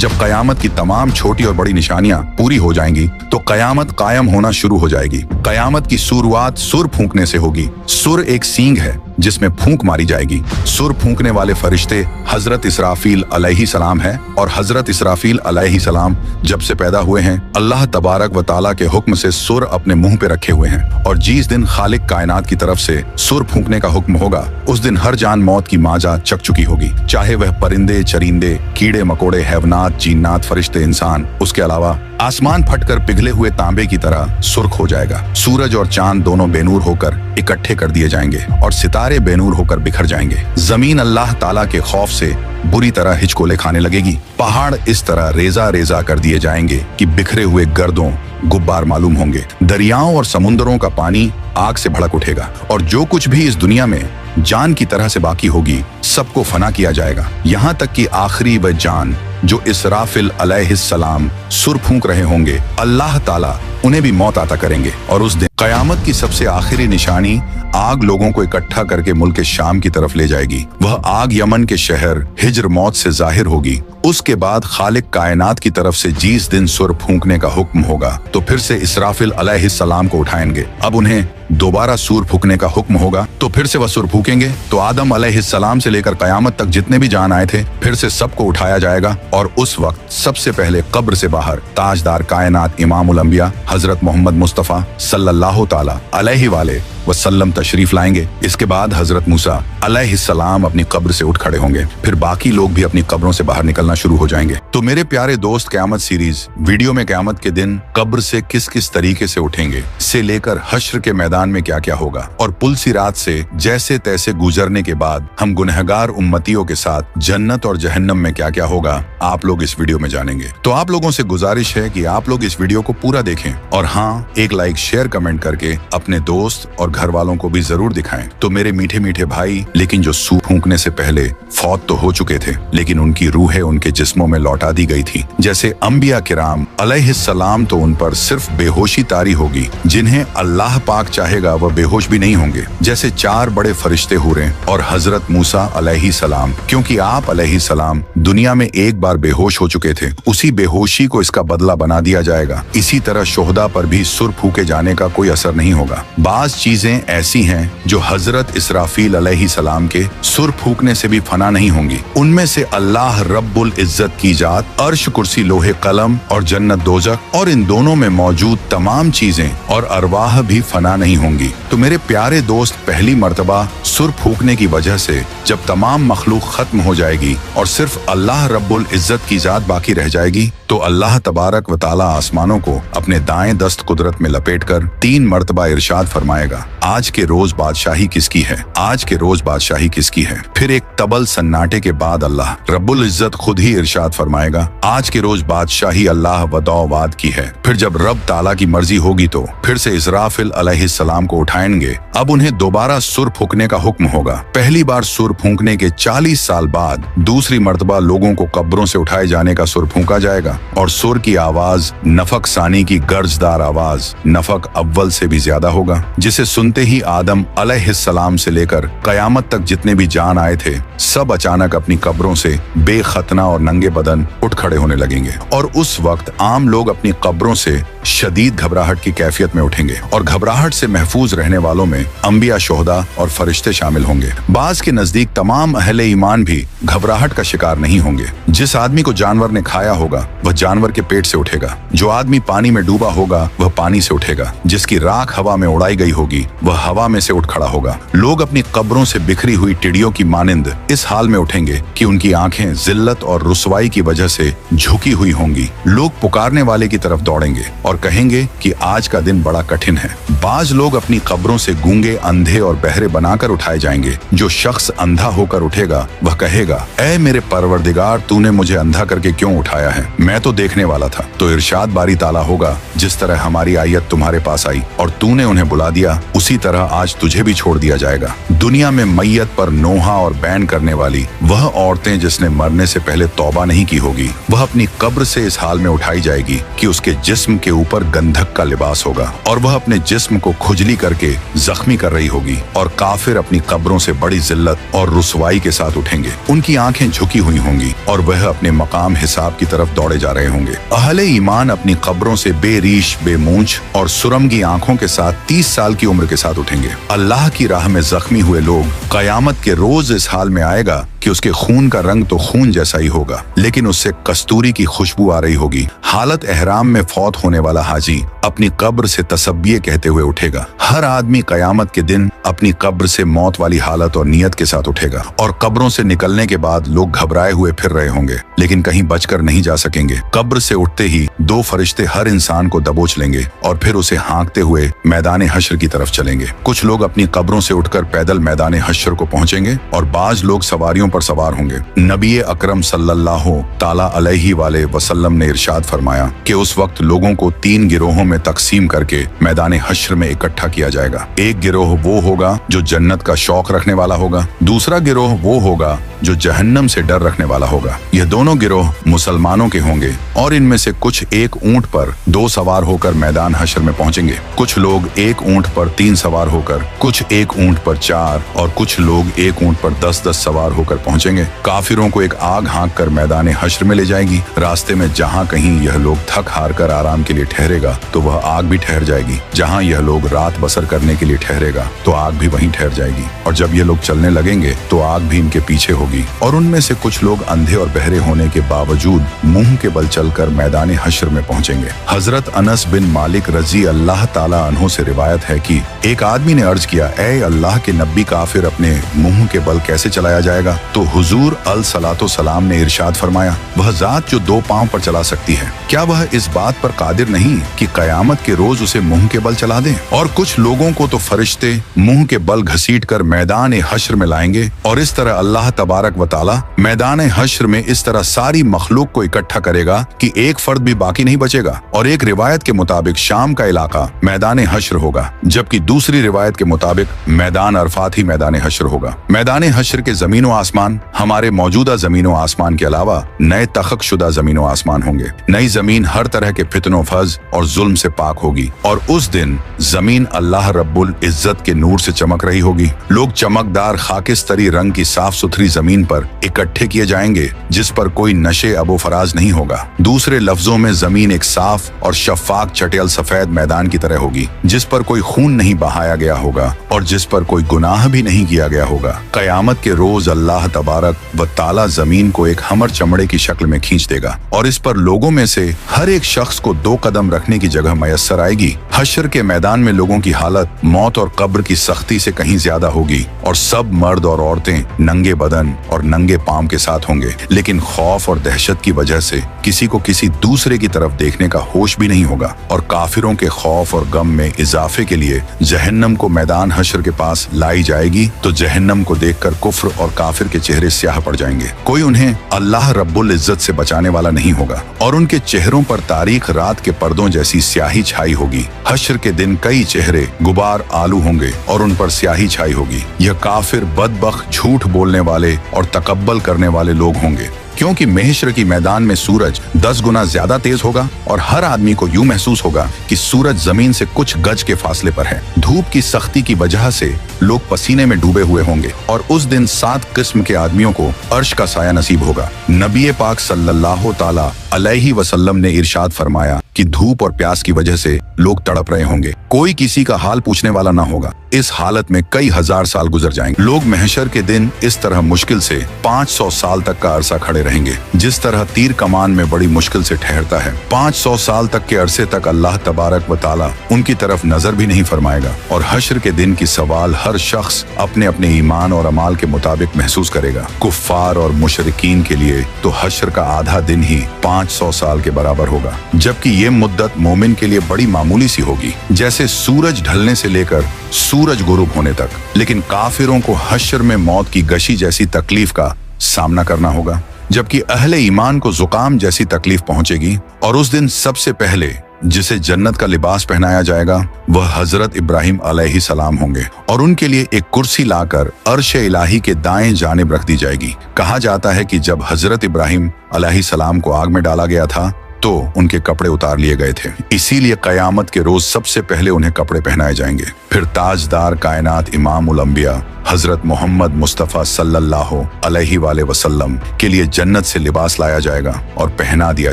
जब कयामत की तमाम छोटी और बड़ी निशानियां पूरी हो जाएंगी तो कयामत कायम होना शुरू हो जाएगी। कयामत की शुरुआत सुर फूंकने से होगी। सुर एक सींग है जिसमें फूंक मारी जाएगी। सुर फूंकने वाले फरिश्ते हजरत इसराफील अलैहि सलाम है, और हजरत इसराफील अलैहि सलाम जब से पैदा हुए हैं अल्लाह तबारक व ताला के हुक्म से सुर अपने मुंह पे रखे हुए हैं। और जिस दिन खालिक कायनात की तरफ से सुर फूंकने का हुक्म होगा उस दिन हर जान मौत की माजा चक चुकी होगी, चाहे वह परिंदे, चरिंदे, कीड़े मकोड़े, हैवनात, जिन्नात, फरिश्ते, इंसान। उसके अलावा आसमान फटकर पिघले हुए तांबे की तरह सुर्ख हो जाएगा। सूरज और चांद दोनों बेनूर होकर इकट्ठे कर दिए जाएंगे और सितारे बेनूर होकर बिखर जाएंगे। जमीन अल्लाह ताला के खौफ से बुरी तरह हिचकोले खाने लगेगी। पहाड़ इस तरह रेजा रेजा कर दिए जाएंगे कि बिखरे हुए गर्दों गुब्बार मालूम होंगे। दरियाओं और समुद्रों का पानी आग से भड़क उठेगा और जो कुछ भी इस दुनिया में जान की तरह से बाकी होगी सबको फना किया जाएगा, यहाँ तक कि आखिरी वह जान जो इसराफिल अलैहिस्सलाम सुर फूंक रहे होंगे अल्लाह ताला उन्हें भी मौत अता करेंगे। और उस दिन कयामत की सबसे आखिरी निशानी आग लोगों को इकट्ठा करके मुल्क शाम की तरफ ले जाएगी। वह आग यमन के शहर हिज्र मौत से जाहिर होगी। उसके बाद खालिक कायनात की तरफ से जिस दिन सुर फूंकने का हुक्म होगा तो फिर से इसराफिल अलैहिस्सलाम को उठाएंगे। अब उन्हें दोबारा सुर फूंकने का हुक्म होगा तो फिर से वह सुर फूंकेंगे। तो आदम अलैहिस्सलाम से लेकर कयामत तक जितने भी जान आए थे फिर से सबको उठाया जाएगा और उस वक्त सबसे पहले कब्र से बाहर ताजदार कायनात इमामुल अंबिया हजरत मोहम्मद मुस्तफा सल्लल्लाहु ताला अलैहि वाले वसल्लम तशरीफ लाएंगे। इसके बाद हजरत मूसा अलैहिस्सलाम अपनी कब्र से उठ खड़े होंगे। फिर बाकी लोग भी अपनी कब्रों से बाहर निकलना शुरू हो जाएंगे। तो मेरे प्यारे दोस्त, क़यामत सीरीज वीडियो में क़यामत के दिन कब्र से किस किस तरीके से उठेंगे से लेकर हश्र के मैदान में क्या क्या होगा और पुल सिरात से जैसे तैसे गुजरने के बाद हम गुनहगार उम्मतियों के साथ जन्नत और जहन्नम में क्या क्या होगा आप लोग इस वीडियो में जानेंगे। तो आप लोगों से गुजारिश है कि आप लोग इस वीडियो को पूरा देखें और हाँ, एक लाइक शेयर कमेंट करके अपने दोस्त और घर वालों को भी जरूर दिखाएं। तो मेरे मीठे मीठे भाई, लेकिन जो सूर फूंकने से पहले फौत तो हो चुके थे लेकिन उनकी रूहें उनके जिस्मों में लौटा दी गई थी, जैसे अंबिया किराम अलैहिस्सलाम, तो उन पर सिर्फ बेहोशी तारी होगी। जिन्हें अल्लाह पाक चाहेगा वह बेहोश भी नहीं होंगे, जैसे 4 बड़े फरिश्ते हुए और हजरत मूसा अलैहिस्सलाम। क्योंकि आप अलैहिस्सलाम दुनिया में एक बार बेहोश हो चुके थे, उसी बेहोशी को इसका बदला बना दिया जाएगा। इसी तरह शोहदा पर भी सुर फूके जाने का कोई असर नहीं होगा। बाज चीजें ऐसी हैं जो हजरत इसराफील अलैहिस्सलाम के सुर फूकने से भी फना नहीं होंगी। उनमें से अल्लाह रब्बुल इज्जत की जात, अर्श, कुर्सी, लोहे कलम और जन्नत दोजख और इन दोनों में मौजूद तमाम चीजें और अरवाह भी फना नहीं होंगी। तो मेरे प्यारे दोस्त, पहली मर्तबा सुर फूकने की वजह से जब तमाम मखलूक खत्म हो जाएगी और सिर्फ अल्लाह रब्बुल इज्जत की जात बाकी रह जाएगी तो अल्लाह तबारक व ताला आसमानों को अपने दाएं दस्त कुदरत में लपेटकर 3 मर्तबा इरशाद फरमाएगा, आज के रोज बादशाही किसकी है, आज के रोज बादशाही किसकी है। फिर एक तबल सन्नाटे के बाद अल्लाह रब्बुल इज्जत खुद ही इरशाद फरमाएगा, आज के रोज बादशाही अल्लाह वदौवाद की है। फिर जब रब ताला की मर्जी होगी तो फिर से इसराफिल अलैहिस्सलाम को उठाएंगे। अब उन्हें दोबारा सुर फूकने का हुक्म होगा। पहली बार सुर फूकने के 40 साल बाद दूसरी मर्तबा लोगों को कब्रों से उठाए जाने का सुर फूका जाएगा और सुर की आवाज नफक सानी की गर्जदार आवाज नफक अव्वल से भी ज्यादा होगा, जिसे सुनते ही आदम अलैहिस्सलाम से लेकर कयामत तक जितने भी जान आए थे सब अचानक अपनी कब्रों से बेखतना और नंगे बदन उठ खड़े होने लगेंगे। और उस वक्त आम लोग अपनी कब्रों से शदीद घबराहट की कैफियत में उठेंगे और घबराहट से महफूज रहने वालों में अंबिया, शोहदा और फरिश्ते शामिल होंगे। बाज के नजदीक तमाम अहले ईमान भी घबराहट का शिकार नहीं होंगे। जिस आदमी को जानवर ने खाया होगा वह जानवर के पेट से उठेगा, जो आदमी पानी में डूबा होगा वह पानी से उठेगा, जिसकी राख हवा में उड़ाई गई होगी वह हवा में से उठ खड़ा होगा। लोग अपनी कब्रों से बिखरी हुई टिड्डियों की मानिंद इस हाल में उठेंगे कि उनकी आंखें जिल्लत और रुसवाई की वजह से झुकी हुई होंगी। लोग पुकारने वाले की तरफ दौड़ेंगे और कहेंगे कि आज का दिन बड़ा कठिन है। बाज लोग अपनी कब्रों से गूंगे, अंधे और बहरे बनाकर उठाए जाएंगे। जो शख्स अंधा होकर उठेगा वह कहेगा, ऐ मेरे परवरदिगार, तूने मुझे अंधा करके क्यों उठाया है, मैं तो देखने वाला था। तो इरशाद बारी ताला होगा, जिस तरह हमारी आयत तुम्हारे पास आई और तूने उन्हें बुला दिया उसी तरह आज तुझे भी छोड़ दिया जाएगा। दुनिया में मैयत पर नोहा और बैन करने वाली वह औरतें जिसने मरने से पहले तौबा नहीं की होगी वह अपनी कब्र से इस हाल में उठाई जाएगी कि उसके जिस्म के ऊपर गंधक का लिबास होगा और वह अपने जिस्म को खुजली करके जख्मी कर रही होगी और काफिर अपनी कब्रों से बड़ी जिल्लत और रुसवाई के साथ उठेंगे। उनकी आंखें झुकी हुई होंगी और वह अपने मकाम हिसाब की तरफ दौड़े जा रहे होंगे। अहले ईमान अपनी कब्रों से बेरीश बेमूंछ और सुरमगी आंखों के साथ 30 साल की उम्र के साथ उठेंगे। अल्लाह की राह में जख्मी हुए लोग कयामत के रोज इस हाल में आएगा कि उसके खून का रंग तो खून जैसा ही होगा, लेकिन उससे कस्तूरी की खुशबू आ रही होगी। हालत एहराम में फौत होने वाला हाजी अपनी कब्र से तसब्बिये कहते हुए उठेगा। हर आदमी कयामत के दिन अपनी कब्र से मौत वाली हालत और नियत के साथ उठेगा और कब्रों से निकलने के बाद लोग घबराए हुए फिर रहे होंगे, लेकिन कहीं बचकर नहीं जा सकेंगे। कब्र से उठते ही 2 फरिश्ते हर इंसान को दबोच लेंगे और फिर उसे हाँकते हुए मैदान हश्र की तरफ चलेंगे। कुछ लोग अपनी कब्रों से उठकर पैदल मैदान हश्र को पहुंचेंगे और बाज लोग सवारियों पर सवार होंगे। नबी अकरम सल्लल्लाहु ताला अलैहि वसल्लम ने इरशाद फरमाया कि उस वक्त लोगों को 3 गिरोहों में तकसीम करके मैदान हश्र में इकट्ठा किया जाएगा। एक गिरोह वो होगा जो जन्नत का शौक रखने वाला होगा, दूसरा गिरोह वो होगा जो जहन्नम से डर रखने वाला होगा। यह दोनों गिरोह मुसलमानों के होंगे और इनमें से कुछ एक ऊंट पर 2 सवार होकर मैदान हश्र में पहुंचेंगे। कुछ लोग एक ऊंट पर 3 सवार होकर, कुछ एक ऊंट पर 4 और कुछ लोग एक ऊंट पर 10-10 सवार होकर पहुंचेंगे। काफिरों को एक आग हाँक कर मैदान हश्र में ले जाएगी। रास्ते में जहाँ कहीं यह लोग थक हार कर आराम के लिए ठहरेगा तो वह आग भी ठहर जाएगी। जहाँ यह लोग रात बसर करने के लिए ठहरेगा तो आग भी वहीं ठहर जाएगी। और जब ये लोग चलने लगेंगे तो आग भी इनके पीछे होगी। और उनमें से कुछ लोग अंधे और बहरे होने के बावजूद मुंह के बल चलकर मैदान हश्र में पहुंचेंगे। हजरत अनस बिन मालिक रजी अल्लाह ताला अन्हु से रिवायत है कि एक आदमी ने अर्ज किया, ए अल्लाह के नबी, काफिर अपने मुंह के बल कैसे चलाया जाएगा? तो हुजूर अलसलातो सलाम ने इरशाद फरमाया, वह जात जो 2 पांव पर चला सकती है, क्या वह इस बात पर कादिर नहीं कि कयामत के रोज उसे मुंह के बल चला दे? और कुछ लोगों को तो फरिश्ते मुंह के बल घसीट कर मैदान हश्र में लाएंगे और इस तरह अल्लाह तबारक व ताला मैदान हश्र में इस तरह सारी मखलूक को इकट्ठा करेगा कि एक फर्द भी बाकी नहीं बचेगा। और एक रिवायत के मुताबिक शाम का इलाका मैदान हश्र होगा, जबकि दूसरी रिवायत के मुताबिक मैदान अरफात ही मैदान हश्र होगा। मैदान हश्र के जमीन व आसमान हमारे मौजूदा जमीन व आसमान के अलावा नए तखक शुदा जमीन व आसमान होंगे। नई जमीन हर तरह के फितनों, फज और जुल्म से पाक होगी और उस दिन जमीन अल्लाह रब्बुल इज्जत के नूर से चमक रही होगी। लोग चमकदार खाकिस्तरी रंग की साफ सुथरी जमीन पर इकट्ठे किए जाएंगे जिस पर कोई नशे अबो फराज नहीं होगा। दूसरे लफ्जों में जमीन एक साफ और शफाक चटेल सफेद मैदान की तरह होगी जिस पर कोई खून नहीं बहाया गया होगा और जिस पर कोई गुनाह भी नहीं किया गया होगा। कयामत के रोज अल्लाह तबारक व ताला जमीन को एक हमर चमड़े की शक्ल में खींच देगा और इस पर लोगों में से हर एक शख्स को 2 कदम रखने की जगह मयस्सर आएगी। हश्र के मैदान में लोगों की हालत मौत और कब्र की सख्ती से कहीं ज्यादा होगी और सब मर्द और औरतें नंगे बदन और नंगे पांव के साथ होंगे, लेकिन खौफ और दहशत की वजह से किसी को किसी दूसरे की तरफ देखने का होश भी नहीं होगा। और काफिरों के खौफ और गम में इजाफे के लिए जहन्नम को मैदान हश्र के पास लाई जाएगी तो जहन्नम को देखकर कुफ्र और काफिर के चेहरे स्याह पड़ जाएंगे। कोई उन्हें अल्लाह रब्बुल इज्जत से बचाने वाला नहीं होगा और उनके चेहरों पर तारीख रात के पर्दों जैसी स्याही छाई होगी। हश्र के दिन कई चेहरे गुबार आलू होंगे और उन पर स्याही छाई होगी। यह काफिर, बदबख्त, झूठ बोलने वाले और तकब्बल करने वाले लोग होंगे, क्योंकि महशर की मैदान में सूरज 10 गुना ज्यादा तेज होगा और हर आदमी को यूं महसूस होगा कि सूरज जमीन से कुछ गज के फासले पर है। धूप की सख्ती की वजह से लोग पसीने में डूबे हुए होंगे और उस दिन 7 किस्म के आदमियों को अर्श का साया नसीब होगा। नबी पाक सल्लल्लाहु ताला अलैहि वसल्लम ने इरशाद फरमाया कि धूप और प्यास की वजह से लोग तड़प रहे होंगे, कोई किसी का हाल पूछने वाला ना होगा। इस हालत में कई हजार साल गुजर जाएंगे। लोग महशर के दिन इस तरह मुश्किल से 500 साल तक का अरसा खड़े रहेंगे, जिस तरह तीर कमान में बड़ी मुश्किल से ठहरता है। 500 साल तक के अरसे तक अल्लाह तबारक व ताला उनकी तरफ नजर भी नहीं फरमाएगा और हश्र के दिन की सवाल हर शख्स अपने अपने ईमान और अमाल के मुताबिक महसूस करेगा। कुफ्फार और मुशरिकीन के लिए तो हश्र का आधा दिन ही 500 साल के बराबर होगा, जबकि ये मुद्दत मोमिन के लिए बड़ी मामूली सी होगी, जैसे सूरज ढलने से लेकर सूरज गुरूब होने तक। लेकिन काफिरों को हश्र में मौत की गशी जैसी तकलीफ का सामना करना होगा, जबकि अहले ईमान को जुकाम जैसी तकलीफ पहुंचेगी। और उस दिन सबसे पहले जिसे जन्नत का लिबास पहनाया जाएगा वह हजरत इब्राहिम अलैहिस्सलाम होंगे और उनके लिए एक कुर्सी लाकर अर्श इलाही के दाएं जानिब रख दी जाएगी। कहा जाता है कि जब हजरत इब्राहिम अलैहिस्सलाम को आग में डाला गया था तो उनके कपड़े उतार लिए गए थे। इसीलिए कयामत के रोज सबसे पहले उन्हें कपड़े पहनाए जाएंगे। फिर ताजदार कायनात इमाम उल अंबिया हजरत मोहम्मद मुस्तफ़ा सल्लल्लाहु अलैहि वसल्लम के लिए जन्नत से लिबास लाया जाएगा और पहना दिया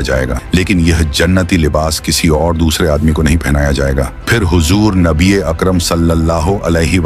जाएगा, लेकिन यह जन्नती लिबास किसी और दूसरे आदमी को नहीं पहनाया जाएगा। फिर हुजूर नबी अकरम सल्लल्लाहु अलैहि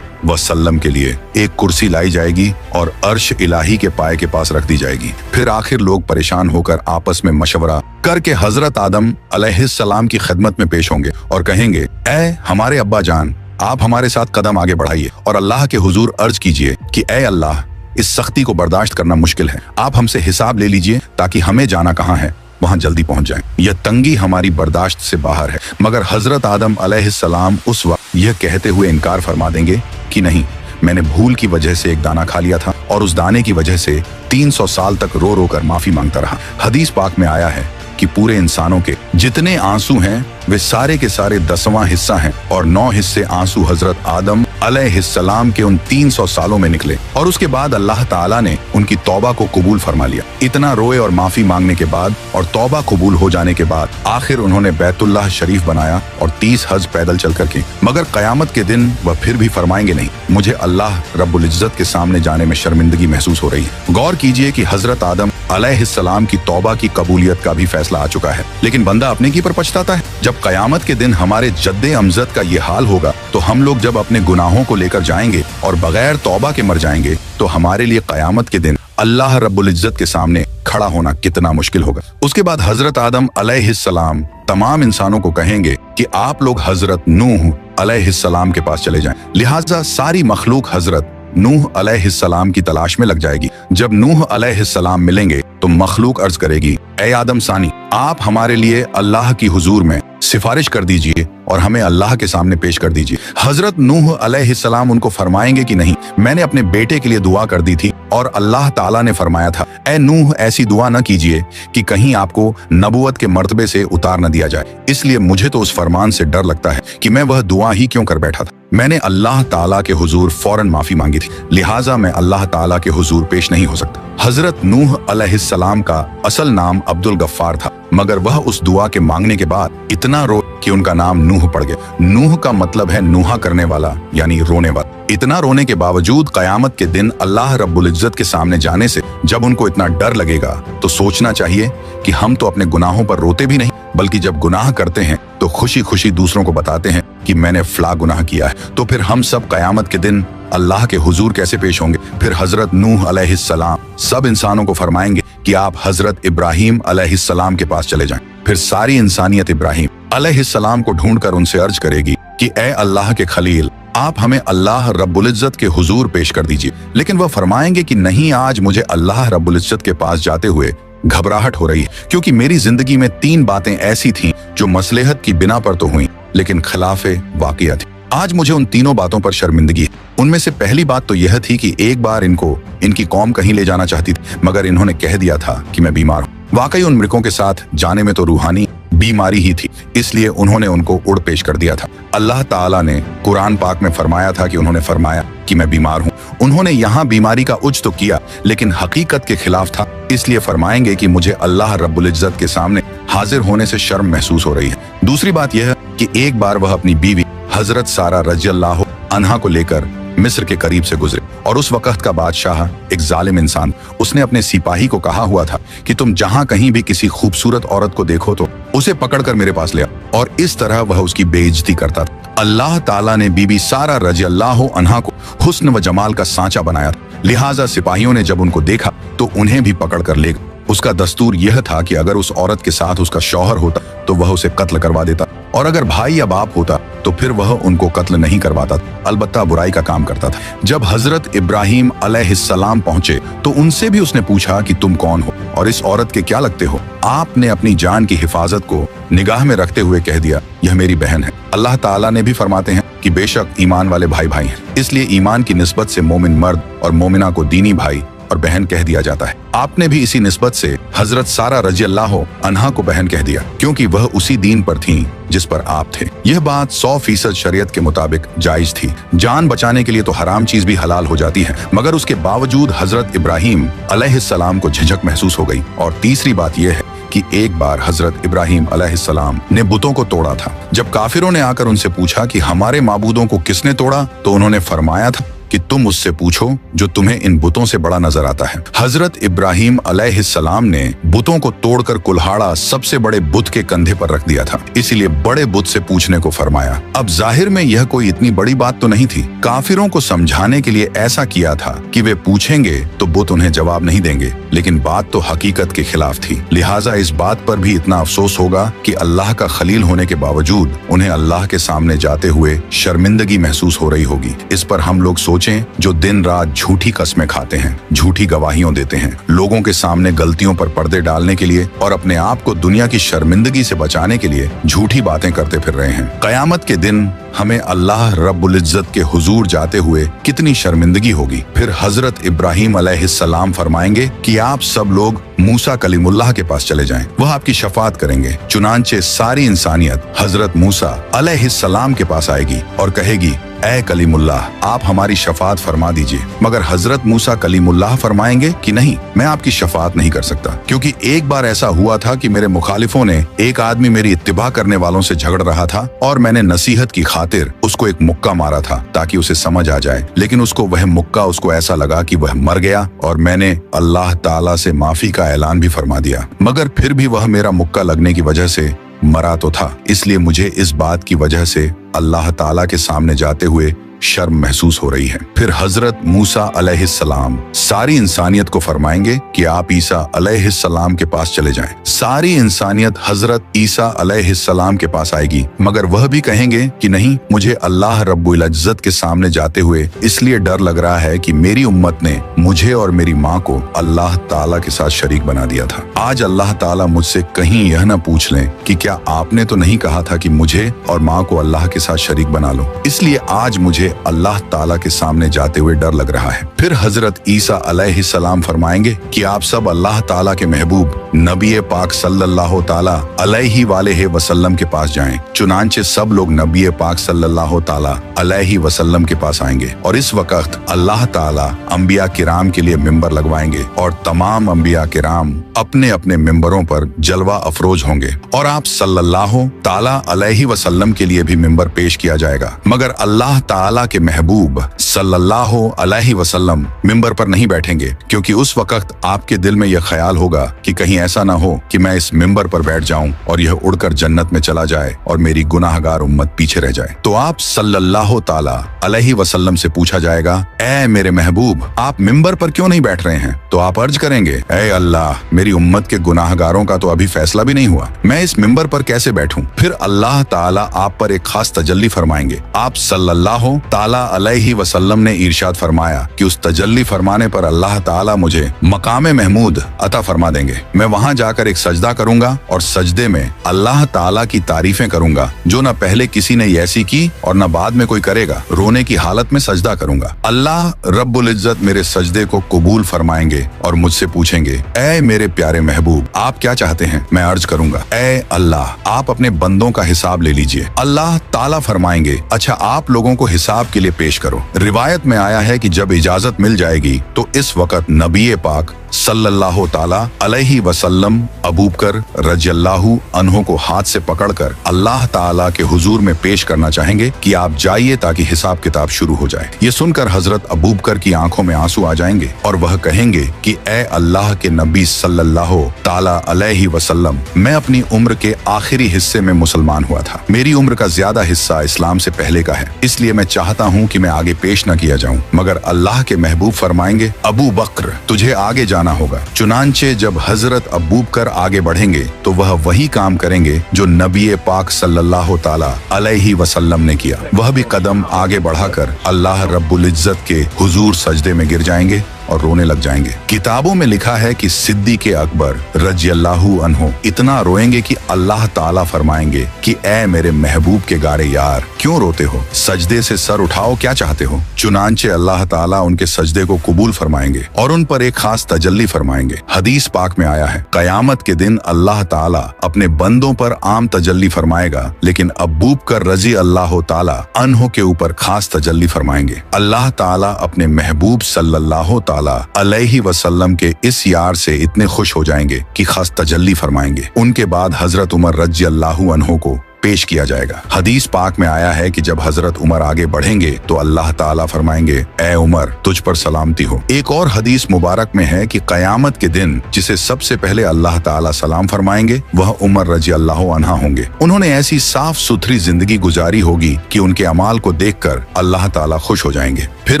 वसल्लम के लिए एक कुर्सी लाई जाएगी और अर्श इलाही के पाए के पास रख दी जाएगी। फिर आखिर लोग परेशान होकर आपस में मशवरा करके हजरत आदम अलैहिस्सलाम की खिदमत में पेश होंगे और कहेंगे, ऐ हमारे अब्बा जान, आप हमारे साथ कदम आगे बढ़ाइए और अल्लाह के हुजूर अर्ज कीजिए कि ऐ अल्लाह, इस सख्ती को बर्दाश्त करना मुश्किल है, आप हमसे हिसाब ले लीजिए ताकि हमें जाना कहाँ है वहां जल्दी पहुंच जाएं। यह तंगी हमारी बर्दाश्त से बाहर है। मगर हजरत आदम अलैहिस्सलाम उस वक्त यह कहते हुए इनकार फरमा देंगे कि नहीं, मैंने भूल की वजह से एक दाना खा लिया था और उस दाने की वजह से 300 साल तक रो रो कर माफी मांगता रहा। हदीस पाक में आया है कि पूरे इंसानों के जितने आंसू हैं वे सारे के सारे 10वां हिस्सा हैं और 9 हिस्से आंसू हजरत आदम अलैहिस्सलाम के उन 300 सालों में निकले और उसके बाद अल्लाह ताला ने उनकी तौबा को कबूल फरमा लिया। इतना रोए और माफी मांगने के बाद और तौबा कबूल हो जाने के बाद आखिर उन्होंने बैतुल्लाह शरीफ बनाया और 30 हज पैदल चल करके। मगर कयामत के दिन वह फिर भी फरमाएंगे, नहीं, मुझे अल्लाह रब्बुल इज्जत के सामने जाने में शर्मिंदगी महसूस हो रही है। गौर कीजिए कि हजरत आदम अलैहिस्सलाम की तौबा की कबूलियत का भी फैसला आ चुका है, लेकिन बंदा अपने की पर पछताता है। जब कयामत के दिन हमारे जद्दे अमजद का ये हाल होगा तो हम लोग जब अपने गुनाहों को लेकर जाएंगे और बगैर तौबा के मर जाएंगे तो हमारे लिए कयामत के दिन अल्लाह रब्बुल इज्जत के सामने खड़ा होना कितना मुश्किल होगा। उसके बाद हजरत आदम अलैहिस्सलाम तमाम इंसानों को कहेंगे कि आप लोग हजरत नूह अलैहिस्सलाम के पास चले जाएं। लिहाजा सारी मखलूक हजरत नूह अलैहिस्सलाम की तलाश में लग जाएगी। जब नूह अलैहिस्सलाम मिलेंगे तो मखलूक अर्ज करेगी, ऐ आदम सानी, आप हमारे लिए अल्लाह की हुजूर में सिफारिश कर दीजिए और हमें अल्लाह के सामने पेश कर दीजिए। हजरत नूह अलैहिस्सलाम उनको फरमाएंगे कि नहीं, मैंने अपने बेटे के लिए दुआ कर दी थी और अल्लाह ताला ने फरमाया था, ऐ नूह, ऐसी दुआ न कीजिए कि कहीं आपको नबुवत के मर्तबे से उतार न दिया जाए। इसलिए मुझे तो उस फरमान से डर लगता है कि मैं वह दुआ ही क्यों कर बैठा था। मैंने अल्लाह ताला के हुजूर फौरन माफी मांगी थी, लिहाजा मैं अल्लाह ताला के हुजूर पेश नहीं हो सकता। हजरत नूह अलैहिस्सलाम का असल नाम अब्दुल गफ्फार था, मगर वह उस दुआ के मांगने के बाद इतना रो कि उनका नाम नूह पड़ गया। नूह का मतलब है नूहा करने वाला, यानी रोने वाला। इतना रोने के बावजूद कयामत के दिन अल्लाह रब्बुल इज्जत के सामने जाने से जब उनको इतना डर लगेगा तो सोचना चाहिए कि हम तो अपने गुनाहों पर रोते भी नहीं, बल्कि जब गुनाह करते हैं तो खुशी खुशी दूसरों को बताते हैं कि मैंने फला गुनाह किया है। तो फिर हम सब कयामत के दिन अल्लाह के हुजूर कैसे पेश होंगे। फिर हजरत नूह अलैहिस्सलाम सब इंसानों को फरमाएंगे कि आप हजरत इब्राहिम अलैहिस्सलाम के पास चले जाएं। फिर सारी इंसानियत इब्राहिम अलैहिस्सलाम को ढूंढकर उनसे अर्ज करेगी कि ए अल्लाह के खलील, आप हमें अल्लाह रब्बुल इज्जत के हुजूर पेश कर दीजिए। लेकिन वह फरमाएंगे कि नहीं, आज मुझे अल्लाह रब्बुल इज्जत के पास जाते हुए घबराहट हो रही है, क्योंकि मेरी जिंदगी में 3 बातें ऐसी थीं जो मसलहत की बिना पर तो हुई लेकिन खिलाफे वाक़िया थी। आज मुझे उन तीनों बातों पर शर्मिंदगी है। उनमें से पहली बात तो यह थी कि एक बार इनको इनकी कौम कहीं ले जाना चाहती थी, मगर इन्होंने कह दिया था कि मैं बीमार हूँ। वाकई उन मृगों के साथ जाने में तो रूहानी बीमारी ही थी, इसलिए उन्होंने उनको उड़ पेश कर दिया था। अल्लाह ताला ने कुरान पाक में फरमाया था कि उन्होंने फरमाया कि मैं बीमार हूँ। उन्होंने यहाँ बीमारी का उज तो किया लेकिन हकीकत के खिलाफ था, इसलिए फरमाएंगे कि मुझे अल्लाह रब्बुल इज्जत के सामने हाजिर होने से शर्म महसूस हो रही है। दूसरी बात यह कि एक बार वह अपनी बीवी हजरत सारा रज़ियल्लाहु अन्हा को लेकर मिस्र के करीब से गुजरे और उस वक्त का बादशाह एक जालिम इंसान, उसने अपने सिपाही को कहा हुआ था कि तुम जहां कहीं भी किसी खूबसूरत औरत को देखो तो उसे पकड़कर मेरे पास ले आओ, और इस तरह वह उसकी बेइज्जती करता था। अल्लाह ताला ने बीबी सारा रज़ियल्लाहु अन्हा को हुस्न व जमाल का सांचा बनाया था, लिहाजा सिपाहियों ने जब उनको देखा तो उन्हें भी पकड़ कर ले गए। उसका दस्तूर यह था कि अगर उस औरत के साथ उसका शौहर होता तो वह उसे कत्ल करवा देता, और अगर भाई या बाप होता तो फिर वह उनको कत्ल नहीं करवाता, अलबत्ता बुराई का काम करता था। जब हजरत इब्राहिम अलैहिस्सलाम पहुंचे तो उनसे भी उसने पूछा कि तुम कौन हो और इस औरत के क्या लगते हो। आपने अपनी जान की हिफाजत को निगाह में रखते हुए कह दिया, यह मेरी बहन है। अल्लाह ताला ने भी फरमाते हैं कि बेशक ईमान वाले भाई भाई हैं, इसलिए ईमान की निस्बत से मोमिन मर्द और मोमिना को दीनी भाई और बहन कह दिया जाता है। आपने भी इसी निस्बत से हजरत सारा रज़ियल्लाहु अन्हा को बहन कह दिया, क्योंकि वह उसी दीन पर थीं जिस पर आप थे। यह बात 100% शरीयत के मुताबिक जायज थी। जान बचाने के लिए तो हराम चीज भी हलाल हो जाती है, मगर उसके बावजूद हजरत इब्राहिम अलैहिस्सलाम को झिझक महसूस हो गई। और तीसरी बात यह है कि एक बार हजरत इब्राहिम अलैहिस्सलाम ने बुतों को तोड़ा था। जब काफिरों ने आकर उनसे पूछा कि हमारे माबूदों को किसने तोड़ा, तो उन्होंने फरमाया था कि तुम उससे पूछो जो तुम्हें इन बुतों से बड़ा नजर आता है। हजरत इब्राहिम अलैहिस्सलाम ने बुतों को तोड़कर कुल्हाड़ा सबसे बड़े बुत के कंधे पर रख दिया था, इसीलिए बड़े बुत से पूछने को फरमाया। अब जाहिर में यह कोई इतनी बड़ी बात तो नहीं थी। काफिरों को समझाने के लिए ऐसा किया था कि वे पूछेंगे तो बुत उन्हें जवाब नहीं देंगे, लेकिन बात तो हकीकत के खिलाफ थी। लिहाजा इस बात पर भी इतना अफसोस होगा कि अल्लाह का खलील होने के बावजूद उन्हें अल्लाह के सामने जाते हुए शर्मिंदगी महसूस हो रही होगी। इस पर हम लोग जो दिन रात झूठी कस्में खाते हैं, झूठी गवाहियों देते हैं, लोगों के सामने गलतियों पर पर्दे डालने के लिए और अपने आप को दुनिया की शर्मिंदगी से बचाने के लिए झूठी बातें करते फिर रहे हैं। कयामत के दिन हमें अल्लाह रब्बुल इज्जत के हुजूर जाते हुए कितनी शर्मिंदगी होगी। फिर हजरत इब्राहिम अलैहिस्सलाम फरमाएंगे कि आप सब लोग मूसा कलीमुल्लाह के पास चले जाएं, वह आपकी शफाअत करेंगे। चुनांचे सारी इंसानियत हजरत मूसा अलैहिस्सलाम के पास आएगी और कहेगी, ऐ कलीमुल्लाह, आप हमारी शफाअत फरमा दीजिए। मगर हजरत मूसा कलीमुल्लाह फरमाएंगे कि नहीं, मैं आपकी शफाअत नहीं कर सकता, क्योंकि एक बार ऐसा हुआ था कि मेरे मुखालिफों ने एक आदमी मेरी इत्तिबा करने वालों से झगड़ रहा था और मैंने नसीहत की खातिर उसको एक मुक्का मारा था ताकि उसे समझ आ जाए, लेकिन वह मुक्का उसको ऐसा लगा कि वह मर गया और मैंने अल्लाह ताला से माफी का ऐलान भी फरमा दिया, मगर फिर भी वह मेरा मुक्का लगने की वजह से मरा तो था। इसलिए मुझे इस बात की वजह से अल्लाह ताला के सामने जाते हुए शर्म महसूस हो रही है। फिर हजरत मूसा अलैहिस्सलाम सारी इंसानियत को फरमाएंगे कि आप ईसा अलैहिस्सलाम के पास चले जाएं। सारी इंसानियत हजरत ईसा अलैहिस्सलाम के पास आएगी, मगर वह भी कहेंगे कि नहीं, मुझे अल्लाह रब्बुल इज्जत के सामने जाते हुए इसलिए डर लग रहा है कि मेरी उम्मत ने मुझे और मेरी माँ को अल्लाह ताला के साथ शरीक बना दिया था। आज अल्लाह ताला मुझसे कहीं यह न पूछ लें कि क्या आपने तो नहीं कहा था कि मुझे और माँ को अल्लाह के साथ शरीक बना लो। इसलिए आज मुझे अल्लाह ताला के सामने जाते हुए डर लग रहा है। फिर हजरत ईसा अलैहिस्सलाम फरमाएंगे कि आप सब अल्लाह ताला के महबूब नबी पाक सल्लल्लाहु ताला अलैहि वालेहि वसल्लम के पास जाएं। चुनांचे सब लोग नबी पाक सल्लल्लाहु ताला अलैहि वसल्लम के पास आएंगे और इस वक्त अल्लाह ताला अंबिया किराम के लिए मिंबर लगवाएंगे और तमाम अंबिया किराम अपने अपने मिंबरों पर जलवा अफरोज होंगे और आप सल्लल्लाहु ताला अलैहि वसल्लम के लिए भी मिंबर पेश किया जाएगा। मगर अल्लाह ताला के महबूब सल्लल्लाहु अलैहि वसल्लम मिंबर पर नहीं बैठेंगे, क्योंकि उस वक्त आपके दिल में यह ख्याल होगा कि कहीं ऐसा ना हो कि मैं इस मिंबर पर बैठ जाऊं और यह उड़कर जन्नत में चला जाए और मेरी गुनाहगार उम्मत पीछे रह जाए। तो आप सल्लल्लाहु ताला अलैहि वसल्लम से पूछा जाएगा, ऐ मेरे महबूब, आप मिंबर पर क्यों नहीं बैठ रहे हैं? तो आप अर्ज करेंगे, ऐ अल्लाह, मेरी उम्मत के गुनाहगारों का तो अभी फैसला भी नहीं हुआ, मैं इस मिंबर पर कैसे बैठूं? फिर अल्लाह ताला आप पर एक खास तजल्ली फरमाएंगे। आप सल्लल्लाहु ताला अलैहि वसल्लम ने इरशाद फरमाया कि उस तजल्ली फरमाने पर अल्लाह ताला मुझे मकामे महमूद अता फरमा देंगे। मैं वहां जाकर एक सजदा करूंगा और सजदे में अल्लाह ताला की तारीफें करूंगा जो न पहले किसी ने ऐसी की और न बाद में कोई करेगा। रोने की हालत में सजदा करूंगा। अल्लाह रब्बुल इज्जत मेरे सजदे को कबूल फरमाएंगे और मुझसे पूछेंगे, ऐ मेरे प्यारे महबूब, आप क्या चाहते हैं? मैं अर्ज करूंगा, ऐ अल्लाह, आप अपने बंदों का हिसाब ले लीजिए। अल्लाह ताला फरमाएंगे, अच्छा आप लोगों को हिसाब के लिए पेश करो। रिवायत में आया है कि जब इजाजत मिल जाएगी तो इस वक्त नबी पाक सल्लल्लाहु ताला अलैहि वसल्लम अबू बकर रज़ियल्लाहु अन्हु को हाथ से पकड़कर अल्लाह ताला के हुजूर में पेश करना चाहेंगे कि आप जाइए ताकि हिसाब किताब शुरू हो जाए। ये सुनकर हजरत अबू बकर की आंखों में आंसू आ जाएंगे और वह कहेंगे कि ए अल्लाह के नबी सल्लल्लाहु ताला अलैहि वसल्लम, मैं अपनी उम्र के आखिरी हिस्से में मुसलमान हुआ था। मेरी उम्र का ज्यादा हिस्सा इस्लाम से पहले का है, इसलिए मैं चाहता हूँ कि मैं आगे पेश न किया जाऊँ। मगर अल्लाह के महबूब फरमाएंगे, अबू बकर, तुझे आगे जाना होगा। चुनांचे जब हजरत अबू बकर आगे बढ़ेंगे तो वह वही काम करेंगे जो नबी पाक सल्लल्लाहु ताला अलैहि वसल्लम ने किया। वह भी कदम आगे बढ़ाकर अल्लाह रब्बुल इज्जत के हुजूर सजदे में गिर जाएंगे और रोने लग जाएंगे। किताबों में लिखा है कि सिद्दीक़ अकबर रज़ियल्लाहु अन्हु इतना रोएंगे कि अल्लाह ताला फरमाएंगे कि ए मेरे महबूब के गारे यार, क्यों रोते हो? सजदे से सर उठाओ, क्या चाहते हो? चुनांचे अल्लाह ताला उनके सजदे को कबूल फरमाएंगे और उन पर एक खास तजल्ली फरमाएंगे। हदीस पाक में आया है, कयामत के दिन अल्लाह ताला अपने बंदों पर आम तजल्ली फरमाएगा, लेकिन अबू बकर रज़ियल्लाहु ताला अन्हु के ऊपर खास तजल्ली फरमाएंगे। अल्लाह ताला अपने महबूब सल्लल्लाहु ताला अलैहि वसल्लम के इस यार से इतने खुश हो जाएंगे कि खास तजल्ली फरमाएंगे। उनके बाद हजरत उमर रज़ी अल्लाहु अन्हु को पेश किया जाएगा। हदीस पाक में आया है कि जब हजरत उमर आगे बढ़ेंगे तो अल्लाह ताला फरमाएंगे, ए उमर तुझ पर सलामती हो। एक और हदीस मुबारक में है कि कयामत के दिन जिसे सबसे पहले अल्लाह ताला सलाम फरमाएंगे वह उमर रज़ी अल्लाहु अन्हा होंगे। उन्होंने ऐसी साफ सुथरी जिंदगी गुजारी होगी कि उनके अमाल को देखकर अल्लाह ताला खुश हो जाएंगे। फिर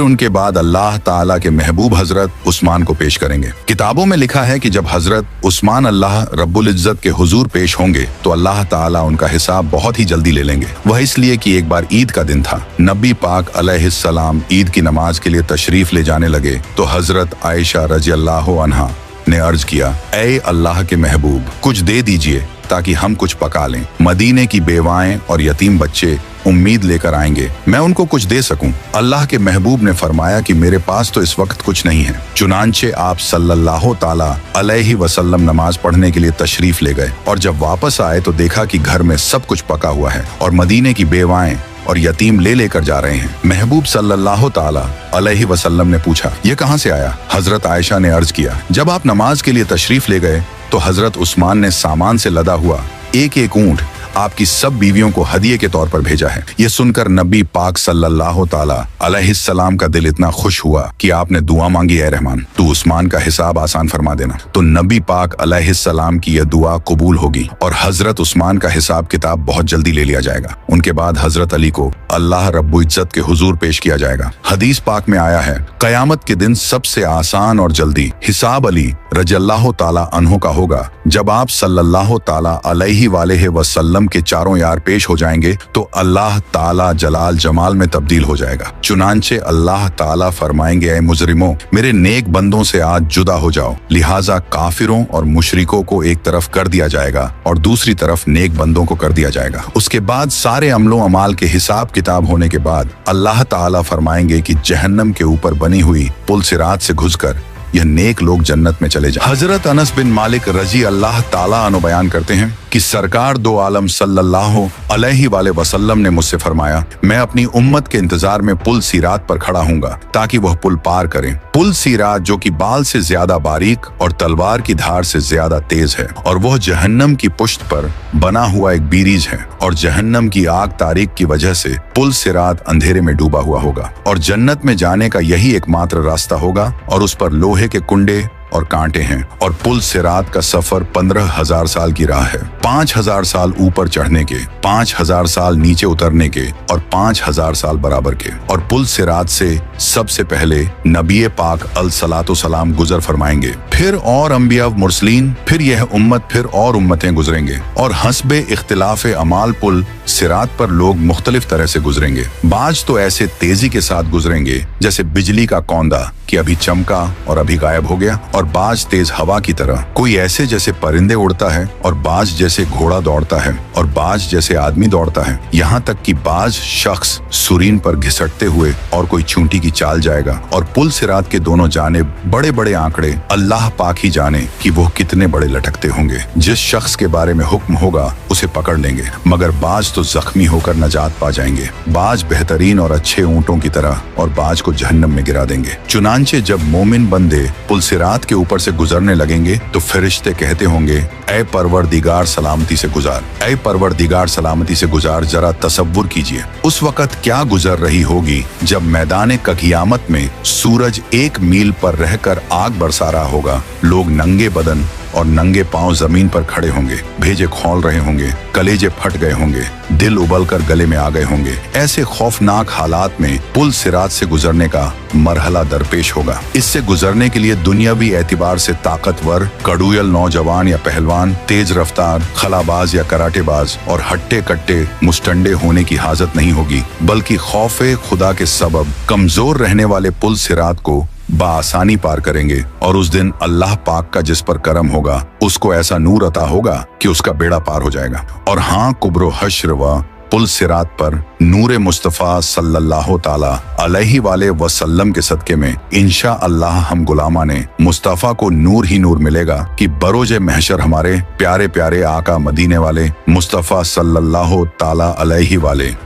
उनके बाद अल्लाह ताला के महबूब हजरत उस्मान को पेश करेंगे। किताबों में लिखा है कि जब हजरत उस्मान अल्लाह रब्बुल इज्जत के हुजूर पेश होंगे तो अल्लाह ताला उनका हिसाब बहुत ही जल्दी ले लेंगे। वह इसलिए कि एक बार ईद का दिन था। नबी पाक अलैहिस्सलाम ईद की नमाज के लिए तशरीफ ले जाने लगे तो हजरत आयशा रज़ी अल्लाहु अन्हा ने अर्ज किया, ऐ अल्लाह के महबूब कुछ दे दीजिए ताकि हम कुछ पका लें। मदीने की बेवाएं और यतीम बच्चे उम्मीद लेकर आएंगे, मैं उनको कुछ दे सकूं। अल्लाह के महबूब ने फरमाया कि मेरे पास तो इस वक्त कुछ नहीं है। चुनांचे आप सल्लल्लाहु ताला अलैहि वसल्लम नमाज पढ़ने के लिए तशरीफ ले गए और जब वापस आए तो देखा कि घर में सब कुछ पका हुआ है और मदीने की बेवाएं और यतीम ले लेकर जा रहे हैं। महबूब सल्लल्लाहु ताला अलैहि वसल्लम ने पूछा, ये कहां से आया? हजरत आयशा ने अर्ज किया, जब आप नमाज के लिए तशरीफ ले गए तो हजरत उस्मान ने सामान से लदा हुआ एक एक ऊंट आपकी सब बीवियों को हदिये के तौर पर भेजा है। ये सुनकर नबी पाक सल्लल्लाहु ताला अलैहिस्सलाम का दिल इतना खुश हुआ कि आपने दुआ मांगी, ऐ रहमान तू उस्मान का हिसाब आसान फरमा देना। तो नबी पाक अलैहिस्सलाम की यह दुआ कबूल होगी और हजरत उस्मान का हिसाब किताब बहुत जल्दी ले लिया जाएगा। उनके बाद हजरत अली को अल्लाह रब्बुल इज्जत के हुजूर पेश किया जाएगा। हदीस पाक में आया है, कयामत के दिन सबसे आसान और जल्दी हिसाब अली रज़ियल्लाहु ताला अन्हु का होगा। जब आप सल्लल्लाहु ताला अलैहि वालेहि वसल्लम के चारों यार पेश हो जाएंगे तो अल्लाह ताला जलाल जमाल में तब्दील हो जाएगा। चुनांचे अल्लाह ताला फरमाएंगे, ऐ मुजरिमों मेरे नेक बंदों से आज जुदा हो जाओ। लिहाजा काफिरों और मुशरिकों को एक तरफ कर दिया जाएगा और दूसरी तरफ नेक बंदों को कर दिया जाएगा। उसके बाद सारे अमलों अमाल के हिसाब किताब होने के बाद अल्लाह ताला फरमाएंगे कि जहन्नम के ऊपर बनी हुई पुल सिरात से घुसकर यह नेक लोग जन्नत में चले जाएं। हजरत अनस बिन मालिक रजी अल्लाह ताला अन्हु बयान करते हैं कि सरकार दो आलम सल्लल्लाहु अलैहि वसल्लम ने मुझसे फरमाया, मैं अपनी उम्मत के इंतजार में पुल सीरात पर खड़ा हूँगा ताकि वह पुल पार करें। पुल सीरात जो कि बाल से ज्यादा बारीक और तलवार की धार से ज्यादा तेज है और वह जहन्नम की पुश्त पर बना हुआ एक बीरीज है और जहन्नम की आग तारीक की वजह से पुल सिरात अंधेरे में डूबा हुआ होगा और जन्नत में जाने का यही एकमात्र रास्ता होगा और उस पर लोहे के कुंडे और कांटे हैं और पुल सिरात का सफर 15,000 साल की राह है। 5,000 साल ऊपर चढ़ने के, 5,000 साल नीचे उतरने के और 5,000 साल बराबर के। और पुल सिरात से सबसे पहले नबी पाक अलसलातो सलाम गुजर फरमाएंगे, फिर और अंबिया मुरसलीन, फिर यह उम्मत, फिर और उम्मतें गुजरेंगे और हस्बे इख्तिलाफ अमाल पुल सिरात पर लोग मुख्तलिफ तरह से गुजरेंगे। बाज तो ऐसे तेजी के साथ गुजरेंगे जैसे बिजली का कौंदा कि अभी चमका और अभी गायब हो गया, और बाज तेज हवा की तरह, कोई ऐसे जैसे परिंदे उड़ता है और बाज जैसे घोड़ा दौड़ता है और बाज जैसे आदमी दौड़ता है। यहाँ तक कि बाज शख्स सुरीन पर घिसटते हुए और कोई चूंटी की चाल जाएगा। और पुल सिरात के दोनों जानिब बड़े बड़े आंकड़े, अल्लाह पाक ही जाने कि वो कितने बड़े लटकते होंगे। जिस शख्स के बारे में हुक्म होगा उसे पकड़ लेंगे, मगर बाज तो जख्मी होकर नजात पा जाएंगे। बाज बेहतरीन और अच्छे ऊंटों की तरह और बाज को जहन्नम में गिरा देंगे। चुनांचे जब मोमिन बंदे पुल सिरात के ऊपर से गुजरने लगेंगे तो फरिश्ते कहते होंगे, ऐ परवरदिगार सलामती से गुजार, ऐ परवरदिगार सलामती से गुजार। जरा तसव्वुर कीजिए उस वक्त क्या गुजर रही होगी जब मैदान क़यामत में सूरज 1 मील पर रहकर आग बरसा रहा होगा। लोग नंगे बदन और नंगे पांव जमीन पर खड़े होंगे, भेजे खौल रहे होंगे, कलेजे फट गए होंगे, दिल उबल कर गले में आ गए होंगे। ऐसे खौफनाक हालात में पुल सिरात से गुजरने का मरहला दरपेश होगा। इससे गुजरने के लिए दुनियावी एतबार से ताकतवर, कड़ूयल नौजवान या पहलवान, तेज रफ्तार, खलाबाज या कराटेबाज और हट्टे कट्टे मुस्टंडे होने की हाजत नहीं होगी, बल्कि खौफे खुदा के सबब कमजोर रहने वाले पुल सिरात को बासानी पार करेंगे। और उस दिन अल्लाह पाक का जिस पर करम होगा उसको ऐसा नूर अता होगा कि उसका बेड़ा पार हो जाएगा। और हाँ, कुब्रो हश्र व पुल सिरात पर नूर मुस्तफ़ा सल्लल्लाहु ताला अलैहि वसल्लम के सदके में इंशा अल्लाह हम गुलामा ने मुस्तफ़ा को नूर ही नूर मिलेगा कि बरोज महशर हमारे प्यारे प्यारे आका मदीने वाले मुस्तफ़ा सल्लल्लाहु ताला अलैहि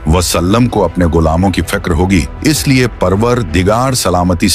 वसल्लम को अपने गुलामों की फिक्र होगी। इसलिए परवरदिगार सलामती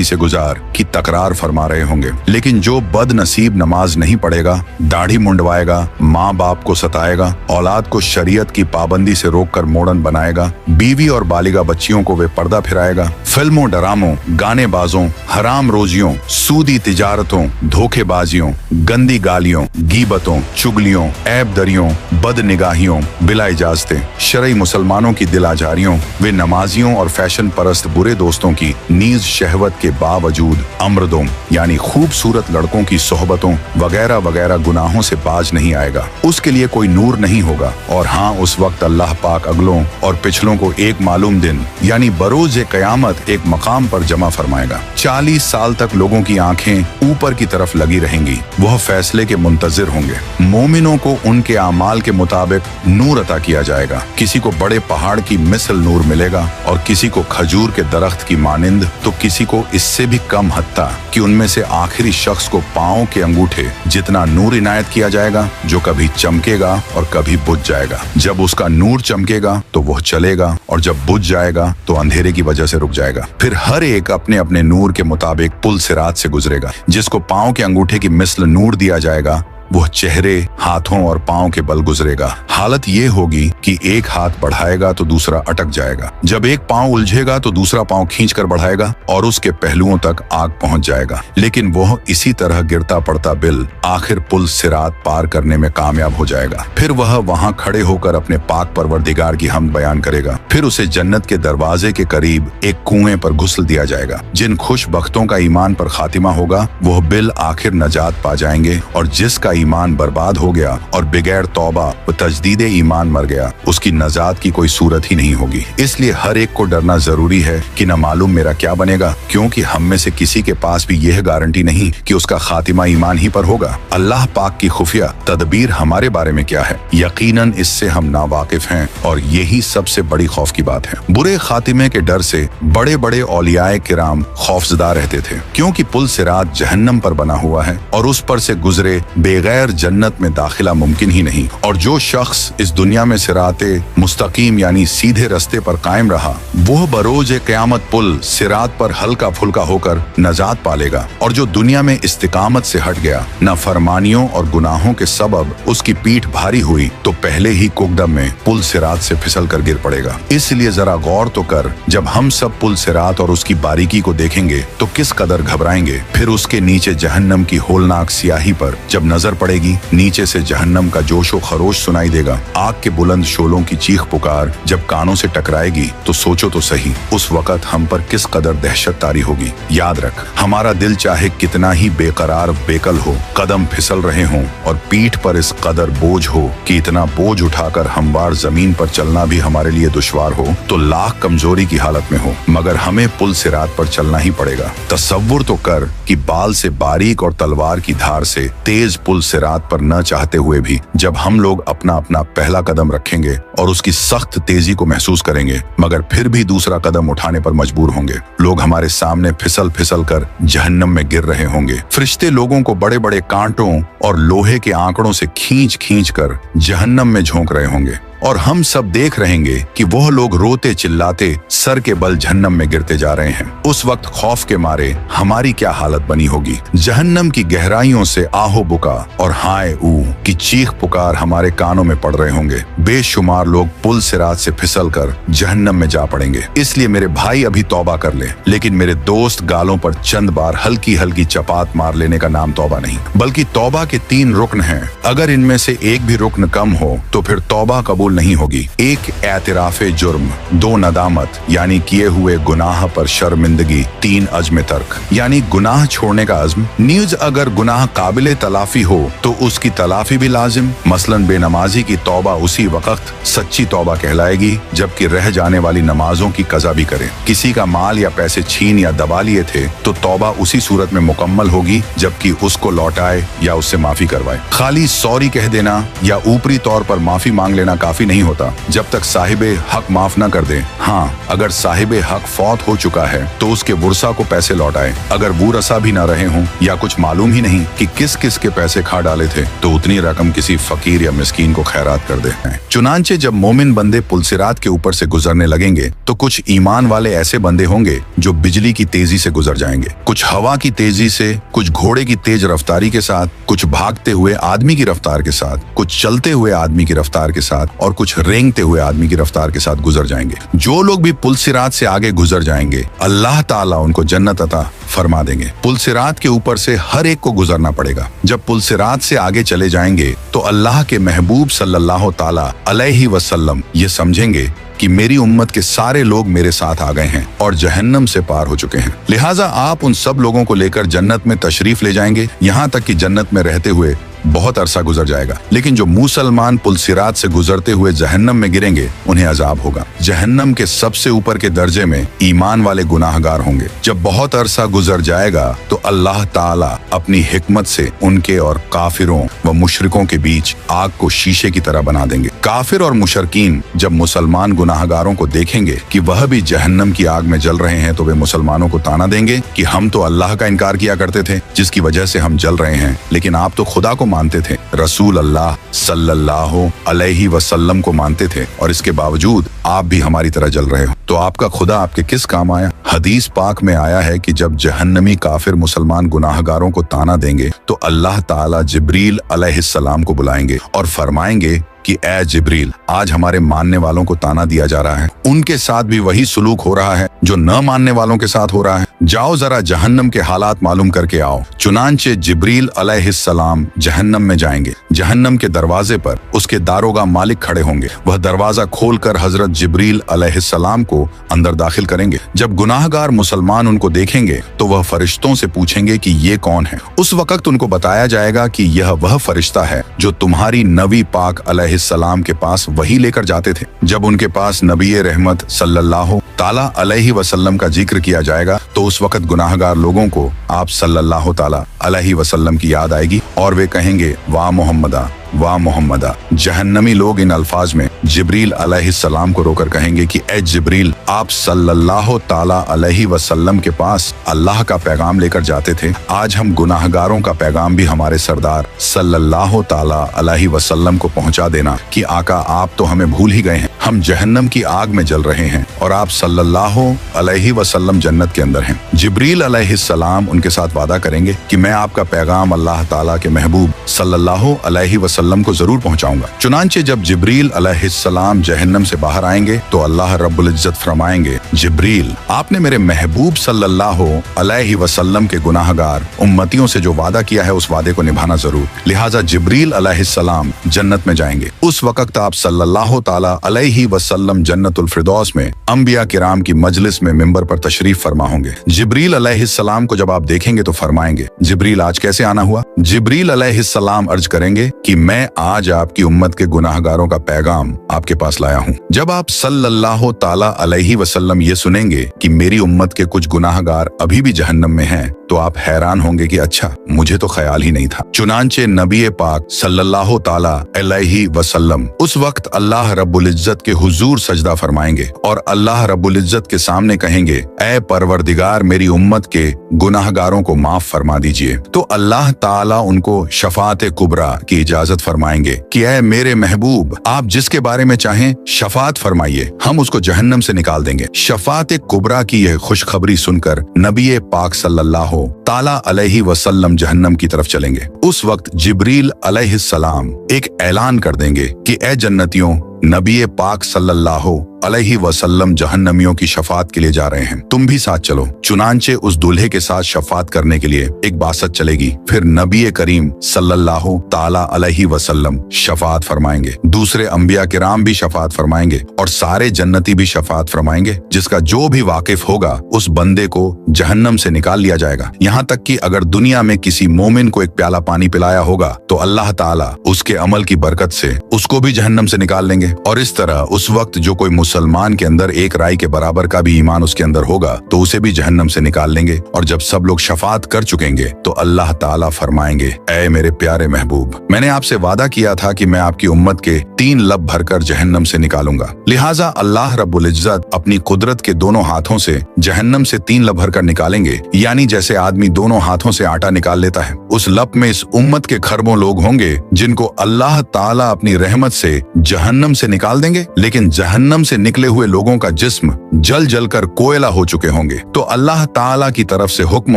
से गुजार की तकरार फरमा रहे होंगे। लेकिन जो बदनसीब नमाज नहीं पढ़ेगा, दाढ़ी मुंडवाएगा, माँ बाप को सताएगा, औलाद को शरीयत की पाबंदी से रोककर मोड़न बनाएगा, बीवी और बालिगा बच्चियों को वे पर्दा फिराएगा, फिल्मों डरामों गाने बाजों हराम रोजियों सूदी तिजारतों धोखेबाजियों गंदी गालियों गीबतों चुगलियों ऐब दरियों बदनिगाहियों बिला इजाजते शरई मुसलमानों की दिल आजारियों वे नमाजियों और फैशन परस्त बुरे दोस्तों की नीज शहवत के बावजूद अमृदों यानी खूबसूरत लड़कों की सोहबतों वगैरह वगैरह गुनाहों से बाज नहीं आएगा। उसके लिए कोई नूर नहीं होगा। और हाँ, उस वक्त अल्लाह पाक अगलों और पिछलों को एक मालूम दिन यानी बरोज क़यामत एक मकाम पर जमा फरमाएगा। 40 साल तक लोगों की आंखें ऊपर की तरफ लगी रहेंगी। वह फैसले के मुंतजिर होंगे। मोमिनों को उनके आमाल के मुताबिक नूर अता किया जाएगा। किसी को बड़े पहाड़ की मिसल नूर मिलेगा और किसी को खजूर के दरख्त की मानिंद, तो किसी को इससे भी कम, हत्ता कि उनमें से आखिरी शख्स को पांव के अंगूठे जितना नूर इनायत किया जाएगा, जो कभी चमकेगा और कभी बुझ जाएगा। जब उसका नूर चमकेगा तो वह चलेगा और जब बुझ जाएगा तो अंधेरे की वजह से रुक जाएगा। फिर हर एक अपने अपने नूर के मुताबिक पुल सिरात से गुजरेगा। जिसको पांव के अंगूठे की मिसल नूर दिया जाएगा वह चेहरे, हाथों और पांव के बल गुजरेगा। हालत ये होगी कि एक हाथ बढ़ाएगा तो दूसरा अटक जाएगा। जब एक पांव उलझेगा तो दूसरा पांव खींचकर बढ़ाएगा और उसके पहलुओं तक आग पहुंच जाएगा। लेकिन वह इसी तरह गिरता पड़ता बिल आखिर पुल सिरात पार करने में कामयाब हो जाएगा। फिर वह वहां खड़े होकर अपने पाक परवरदिगार की हमद बयान करेगा। फिर उसे जन्नत के दरवाजे के करीब एक कुएं पर घुसल दिया जाएगा। जिन खुशबख्तों का ईमान पर खातिमा होगा वह बिल आखिर नजात पा जाएंगे, और जिसका ईमान बर्बाद हो गया और बगैर तौबा व तजदीदे ईमान मर गया, उसकी नजात की कोई सूरत ही नहीं होगी। इसलिए हर एक को डरना जरूरी है कि न मालूम मेरा क्या बनेगा, क्योंकि हम में से किसी के पास भी यह गारंटी नहीं कि उसका खातिमा ईमान ही पर होगा। अल्लाह पाक की खुफिया तदबीर हमारे बारे में क्या है, यकीनन इससे हम नावाकिफ हैं, और यही सबसे बड़ी खौफ की बात है। बुरे खातिमे के डर से बड़े बड़े औलियाए किराम खौफजदा रहते थे, क्योंकि पुल सिरात जहन्नम पर बना हुआ है और उस पर से गुजरे बगैर जन्नत में दाखिला मुमकिन ही नहीं। और जो शख्स इस दुनिया में सिराते मुस्तकीम यानी सीधे रास्ते पर कायम रहा, वह बरोज क़यामत पुल सिरात पर हल्का फुल्का होकर नजात पालेगा। और जो दुनिया में इस्तिकामत से हट गया, न फरमानियों और गुनाहों के सबब उसकी पीठ भारी हुई, तो पहले ही कुकदम में पुल सिरात से फिसल कर गिर पड़ेगा। इसलिए जरा गौर तो कर, जब हम सब पुल सिरात और उसकी बारीकी को देखेंगे तो किस कदर घबराएंगे। फिर उसके नीचे जहन्नम की होलनाक स्याही पर जब नजर पड़ेगी, नीचे से जहन्नम का जोशो खरोश सुनाई देगा। आग के बुलंद शोलों की चीख पुकार जब कानों से टकराएगी, तो सोचो तो सही उस वक्त हम पर किस कदर दहशत तारी होगी। याद रख, हमारा दिल चाहे कितना ही बेकरार बेकल हो, कदम फिसल रहे हों और पीठ पर इस कदर बोझ हो कि इतना बोझ उठाकर हमवार जमीन पर चलना भी हमारे लिए दुश्वार हो, तो लाख कमजोरी की हालत में हो, मगर हमें पुल सिरात पर चलना ही पड़ेगा। तसव्वुर तो कर कि बाल से बारीक और तलवार की धार से तेज पुल सिरात पर न चाहते हुए भी जब हम लोग अपना अपना पहला कदम रखेंगे और उसकी सख्त तेजी को महसूस करेंगे, मगर फिर भी दूसरा कदम उठाने पर मजबूर होंगे। लोग हमारे सामने फिसल फिसल कर जहन्नम में गिर रहे होंगे। फरिश्ते लोगों को बड़े बड़े कांटों और लोहे के आंकड़ों से खींच खींच कर जहन्नम में झोंक रहे होंगे, और हम सब देख रहेंगे कि वह लोग रोते चिल्लाते सर के बल जहन्नम में गिरते जा रहे हैं। उस वक्त खौफ के मारे हमारी क्या हालत बनी होगी। जहन्नम की गहराइयों से आहो बुका और हाय ऊ की चीख पुकार हमारे कानों में पड़ रहे होंगे। बेशुमार लोग पुल सिरात से फिसल कर जहन्नम में जा पड़ेंगे। इसलिए मेरे भाई अभी तौबा कर ले, लेकिन मेरे दोस्त गालों पर चंद बार हल्की हल्की चपात मार लेने का नाम तौबा नहीं, बल्कि तौबा के 3 रुकन हैं। अगर इनमें से एक भी रुकन कम हो तो फिर तौबा कबूल नहीं होगी। एक एतराफे जुर्म, 2 नदामत यानी किए हुए गुनाह पर शर्मिंदगी, 3 अज़्म तर्क यानी गुनाह छोड़ने का अज़्म। न्यूज अगर गुनाह काबिले तलाफी हो तो उसकी तलाफी भी लाजिम। मसलन बेनमाजी की तौबा उसी वक्त सच्ची तौबा कहलाएगी जबकि रह जाने वाली नमाजों की कज़ा भी करे। किसी का माल या पैसे छीन या दबा लिए थे तो तौबा उसी सूरत में मुकम्मल होगी जबकि उसको लौटाए या उससे माफी करवाए। खाली सॉरी कह देना या ऊपरी तौर पर माफी मांग लेना काफी काफी नहीं होता जब तक साहिबे हक माफ न कर दे। हाँ, अगर साहिबे हक फौत हो चुका है तो उसके वुरसा को पैसे लौटाए। अगर वुरसा भी न रहे हों या कुछ मालूम ही नहीं कि किस किस के पैसे खा डाले थे तो उतनी रकम किसी फकीर या मिस्कीन को खैरात कर दे। चुनांचे जब मोमिन बंदे पुलसिरात के ऊपर से गुजरने लगेंगे तो कुछ ईमान वाले ऐसे बंदे होंगे जो बिजली की तेजी से गुजर जाएंगे, कुछ हवा की तेजी से, कुछ घोड़े की तेज रफ्तारी के साथ, कुछ भागते हुए आदमी की रफ्तार के साथ, कुछ चलते हुए आदमी की रफ्तार के साथ और कुछ रेंगते हुए आदमी की रफ्तार के साथ गुजर जाएंगे। जो लोग भी पुलसिरात से आगे गुजर जाएंगे अल्लाह ताला उनको जन्नत अता फरमा देंगे। पुलसिरात के ऊपर से हर एक को गुजरना पड़ेगा। जब पुलसिरात से आगे चले जाएंगे तो अल्लाह के महबूब सल्लल्लाहु ताला अलैहि वसल्लम ये समझेंगे कि मेरी उम्मत के सारे लोग मेरे साथ आ गए हैं और जहन्नम से पार हो चुके हैं, लिहाजा आप उन सब लोगों को लेकर जन्नत में तशरीफ ले जाएंगे, यहाँ तक कि जन्नत में रहते हुए बहुत अरसा गुजर जाएगा। लेकिन जो मुसलमान पुलसिरात से गुजरते हुए जहन्नम में गिरेंगे उन्हें अजाब होगा। जहन्नम के सबसे ऊपर के दर्जे में ईमान वाले गुनाहगार होंगे। जब बहुत अरसा गुजर जाएगा तो अल्लाह ताला अपनी हिकमत से उनके और काफिरों व मुशरिकों के बीच आग को शीशे की तरह बना देंगे। काफिर और मुशरकीन जब मुसलमान गुनाहगारों को देखेंगे कि वह भी जहन्नम की आग में जल रहे हैं तो वे मुसलमानों को ताना देंगे कि हम तो अल्लाह का इनकार किया करते थे जिसकी वजह से हम जल रहे हैं, लेकिन आप तो खुदा को मानते थे, रसूल अल्लाह सल्लल्लाहु अलैहि वसल्लम को मानते थे और इसके बावजूद आप भी हमारी तरह जल रहे हो, तो आपका खुदा आपके किस काम आया। हदीस पाक में आया है कि जब जहन्नमी काफिर मुसलमान गुनाहगारों को ताना देंगे तो अल्लाह ताला जिब्रील अलैहिस्सलाम को बुलाएंगे और फरमाएंगे कि ए जिब्रील, आज हमारे मानने वालों को ताना दिया जा रहा है, उनके साथ भी वही सुलूक हो रहा है जो न मानने वालों के साथ हो रहा है, जाओ जरा जहन्नम के हालात मालूम करके आओ। चुनांचे जिब्रील अलैहिस्सलाम जहन्नम में जाएंगे। जहन्नम के दरवाजे पर उसके दारोगा मालिक खड़े होंगे। वह दरवाजा खोलकर हजरत जिब्रील अलैहिस्सलाम को अंदर दाखिल करेंगे। जब गुनाहगार मुसलमान उनको देखेंगे तो वह फरिश्तों से पूछेंगे कि ये कौन है। उस वक्त उनको बताया जाएगा कि यह वह फरिश्ता है जो तुम्हारी नबी पाक अलैहिस्सलाम के पास वही लेकर जाते थे। जब उनके पास नबी रहमत सल्लल्लाहु ताला अलैहि वसल्लम का जिक्र किया जाएगा तो उस वक्त गुनाहगार लोगों को आप सल्लल्लाहु ताला अलैहि वसल्लम की याद आएगी और वे कहेंगे वाह मोहम्मदा, वाह मोहम्मदा। जहन्नमी लोग इन अल्फाज में जिब्रील अलैहिस्सलाम को रोकर कहेंगे कि ए जिब्रील, आप सल्लल्लाहु ताला अलैहि वसल्लम के पास अल्लाह का पैगाम लेकर जाते थे, आज हम गुनाहगारों का पैगाम भी हमारे सरदार सल्लल्लाहु ताला अलैहि वसल्लम को पहुंचा देना कि आका आप तो हमें भूल ही गए हैं, हम जहन्नम की आग में जल रहे हैं और आप सल्लल्लाहु अलैहि वसल्लम जन्नत के अंदर हैं। जिब्रील अलैहिस्सलाम उनके साथ वादा करेंगे कि मैं आपका पैगाम अल्लाह ताला के महबूब सल्लल्लाहु अलैहि वसल्लम को जरूर पहुंचाऊंगा। चुनांचे जब जिब्रील अलैहिस्सलाम जहन्नम से बाहर आएंगे तो अल्लाह रब्बुल इज्जत फरमाएंगे, जिब्रील, आपने मेरे महबूब सल्लल्लाहु अलैहि वसल्लम के गुनाहगार उम्मतियों से जो वादा किया है उस वादे को निभाना जरूर। लिहाजा जिब्रील अलैहिस्सलाम जन्नत में जाएंगे। उस वक्त आप सल्लल्लाहु ताला अलैहि वसल्लम जन्नतुल फिरदौस में अंबिया किराम की मजलिस में मिंबर पर तशरीफ फरमा होंगे। जिब्रील अलैहिस्सलाम को जब आप देखेंगे तो फरमाएंगे, जिब्रील आज कैसे आना हुआ। जिब्रील अलैहिस्सलाम अर्ज करेंगे कि मैं आज आपकी उम्मत के गुनाहगारों का पैगाम आपके पास लाया हूँ। जब आप सल्लल्लाहु ताला अलैहि वसल्लम ये सुनेंगे कि मेरी उम्मत के कुछ गुनाहगार अभी भी जहन्नम में हैं तो आप हैरान होंगे कि अच्छा, मुझे तो ख्याल ही नहीं था। चुनांचे नबी पाक सल्लल्लाहु ताला अलैहि वसल्लम उस वक्त अल्लाह रब्बुल इज्जत के हुजूर सजदा फरमाएंगे और अल्लाह रब्बुल इज्जत के सामने कहेंगे, ए परवरदिगार, मेरी उम्मत के गुनाहगारों को माफ फरमा दीजिए। तो अल्लाह ताला उनको शफात कुबरा की इजाजत फरमाएंगे कि ए मेरे महबूब, आप जिसके बारे में चाहें शफात फरमाइए, हम उसको जहन्नम से निकाल देंगे। शफात कुबरा की यह खुशखबरी सुनकर नबी पाक सल्लल्लाहु ताला अलैहि वसल्लम जहन्नम की तरफ चलेंगे। उस वक्त जिब्रील अलैहिस्सलाम एक ऐलान कर देंगे कि ए जन्नतियों, नबी पाक सल्लल्लाहु अलैहि वसल्लम जहन्नमियों की शफात के लिए जा रहे हैं, तुम भी साथ चलो। चुनांचे उस दूल्हे के साथ शफात करने के लिए एक बासत चलेगी। फिर नबी करीम सल्लल्लाहु ताला अलैहि वसल्लम शफात फरमाएंगे, दूसरे अंबिया किराम भी शफात फरमाएंगे और सारे जन्नती भी शफात फरमाएंगे। जिसका जो भी वाकिफ होगा उस बंदे को जहन्नम से निकाल लिया जाएगा। यहाँ तक कि अगर दुनिया में किसी मोमिन को एक प्याला पानी पिलाया होगा तो अल्लाह ताला उसके अमल की बरकत से उसको भी जहन्नम से निकाल लेंगे। और इस तरह उस वक्त जो कोई मुसलमान के अंदर एक राई के बराबर का भी ईमान उसके अंदर होगा तो उसे भी जहन्नम से निकाल लेंगे। और जब सब लोग शफात कर चुकेंगे तो अल्लाह ताला फरमाएंगे, ऐ मेरे प्यारे महबूब, मैंने आपसे वादा किया था कि मैं आपकी उम्मत के 3 लब भरकर जहन्नम से निकालूंगा। लिहाजा अल्लाह रब्बुल इज्जत अपनी कुदरत के दोनों हाथों से जहन्नम से 3 लब भरकर निकालेंगे, यानी जैसे आदमी दोनों हाथों से आटा निकाल लेता है। उस लब में इस उम्मत के खरबों लोग होंगे जिनको अल्लाह ताला अपनी रहमत से जहन्नम से निकाल देंगे, लेकिन जहन्नम से निकले हुए लोगों का जिस्म जल जल कर कोयला हो चुके होंगे। तो अल्लाह ताला की तरफ से हुक्म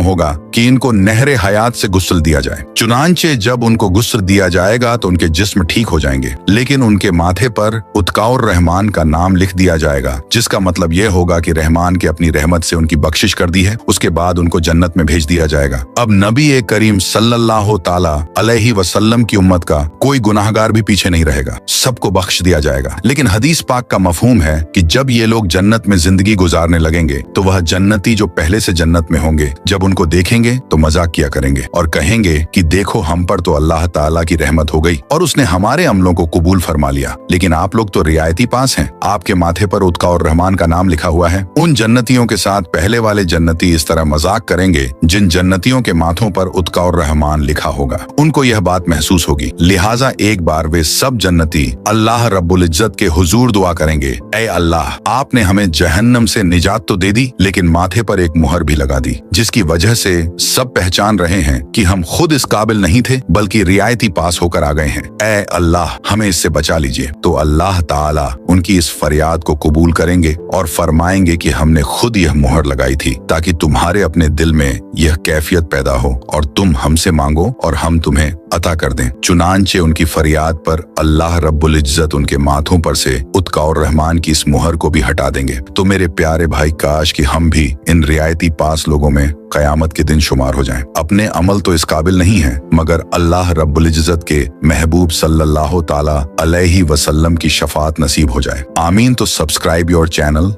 होगा कि इनको नहरे हयात से गुस्ल दिया जाए। चुनांचे जब उनको गुस्ल दिया जाएगा तो उनके जिस्म ठीक हो जाएंगे, लेकिन उनके माथे पर उत्काउर रहमान का नाम लिख दिया जाएगा, जिसका मतलब यह होगा कि रहमान के अपनी रहमत से उनकी बख्शिश कर दी है। उसके बाद उनको जन्नत में भेज दिया जाएगा। अब नबी करीम सल्लल्लाहु ताला अलैहि वसल्लम की उम्मत का कोई गुनाहगार भी पीछे नहीं रहेगा, सबको बख्श दिया जाएगा। लेकिन हदीस पाक का मफहूम है कि जब ये लोग जन्नत में जिंदगी गुजारने लगेंगे तो वह जन्नती जो पहले से जन्नत में होंगे जब उनको देखेंगे तो मजाक किया करेंगे और कहेंगे कि देखो हम पर तो अल्लाह ताला की रहमत हो गई और उसने हमारे अमलों को कबूल फरमा लिया, लेकिन आप लोग तो रियायती पास हैं, आपके माथे पर उत्काउर रहमान का नाम लिखा हुआ है। उन जन्नतियों के साथ पहले वाले जन्नती इस तरह मजाक करेंगे जिन जन्नतियों के माथों पर उत्काउर रहमान लिखा होगा। उनको यह बात महसूस होगी, लिहाजा एक बार वे सब जन्नती अल्लाह रब्बुल इज्जत के हुजूर दुआ करेंगे, ऐ अल्लाह, आपने हमें जहन्नम से निजात तो दे दी, लेकिन माथे पर एक मुहर भी लगा दी, जिसकी वजह से सब पहचान रहे हैं कि हम खुद इस काबिल नहीं थे बल्कि रियायती पास होकर आ गए हैं। ऐ अल्लाह, हमें इससे बचा लीजिए। तो अल्लाह ताला उनकी इस फरियाद को कबूल करेंगे और फरमाएंगे कि हमने खुद यह मुहर लगाई थी ताकि तुम्हारे अपने दिल में यह कैफियत पैदा हो और तुम हमसे मांगो और हम तुम्हें अता कर दें। चुनांचे उनकी फरियाद पर अल्लाह रब्बुल इज्जत उनके माथों पर से उत्काउर रहमान की इस मुहर को भी हटा देंगे। तो मेरे प्यारे भाई, काश कि हम भी इन रियायती पास लोगों में कयामत के दिन शुमार हो जाएं। अपने अमल तो इस काबिल नहीं है, मगर अल्लाह रब्बुल इज्जत के महबूब सल्लल्लाहु ताला अलैहि वसल्लम की शफात नसीब हो जाए। आमीन। तो सब्सक्राइब योर चैनल